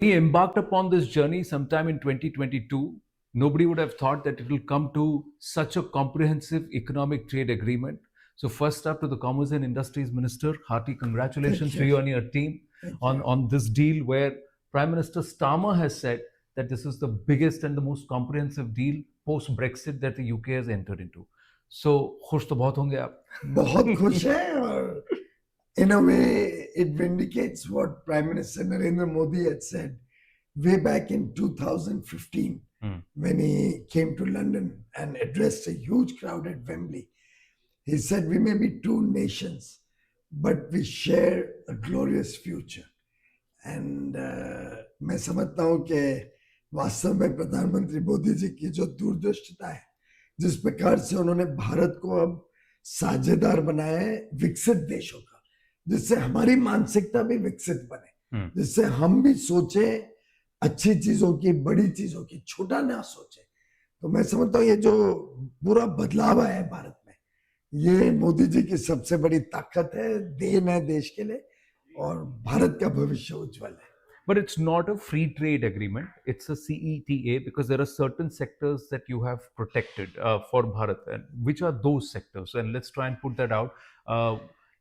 We embarked upon this journey sometime in 2022. Nobody would have thought that it will come to such a comprehensive economic trade agreement. So, first up to the Commerce and Industries Minister, hearty congratulations to you and your team on this deal where Prime Minister Starmer has said that this is the biggest and the most comprehensive deal post Brexit that the UK has entered into. So, खुश तो बहुत होंगे आप. बहुत खुश है और in a way it vindicates what Prime Minister Narendra Modi had said way back in 2015 when he came to London and addressed a huge crowd at Wembley. He said, we may be two nations, but we share a glorious future. And मैं समझता हूँ कि वास्तव में प्रधानमंत्री मोदी जी की जो दूरदृष्टता है, जिस प्रकार से उन्होंने भारत को अब साझेदार बनाया है विकसित देशों का, जिससे हमारी मानसिकता भी विकसित बने, जिससे हम भी सोचे अच्छी चीजों की, बड़ी चीजों की, छोटा ना सोचे. तो मैं समझता हूँ ये जो पूरा बदलाव आया है भारत में, ये मोदी जी की सबसे बड़ी ताकत है, देन है देश के लिए, और भारत का भविष्य उज्जवल है. But it's not a free trade agreement. It's a CETA because there are certain sectors that you have protected for Bharat. And which are those sectors? And let's try and put that out.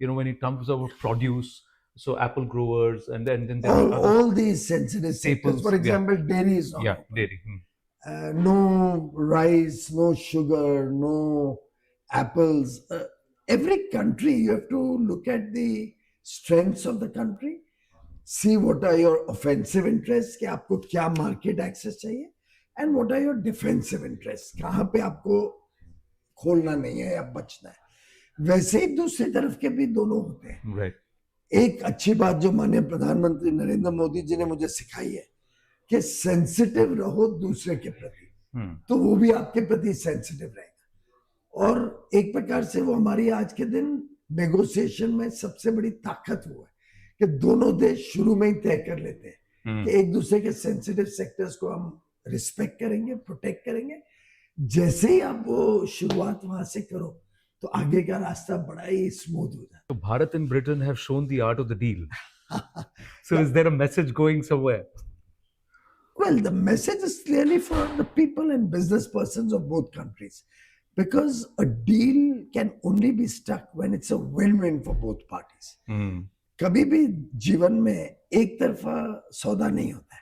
When it comes to produce, so apple growers, and then there are all these sensitive sectors. For example, dairy is not open. Dairy. No rice, no sugar, no apples. Every country, you have to look at the strengths of the country. See what are your offensive interests, कि आपको क्या market access चाहिए, and what are your defensive interests, कहाँ पे आपको खोलना नहीं है या बचना है. वैसे ही दूसरी तरफ के भी दोनों होते हैं. Right. एक अच्छी बात जो माननीय प्रधानमंत्री नरेंद्र मोदी जी ने मुझे सिखाई है कि सेंसिटिव रहो दूसरे के प्रति, तो वो भी आपके प्रति सेंसिटिव रहेगा. और एक प्रकार से वो हमारी आज के दिन नेगोशिएशन में सबसे बड़ी ताकत वो है कि दोनों देश शुरू में ही तय कर लेते हैं कि एक दूसरे के सेंसिटिव सेक्टर्स को हम रिस्पेक्ट करेंगे, प्रोटेक्ट करेंगे. जैसे ही आप वो शुरुआत वहां से करो तो आगे का रास्ता बड़ा ही स्मूथ हो जाता. So Bharat and Britain have shown the art of the deal. So is there a message going somewhere? Well, the message is clearly for the people and business persons of both countries, because a deal can only be stuck when it's a win-win for both parties. कभी भी जीवन में एक तरफा सौदा नहीं होता है.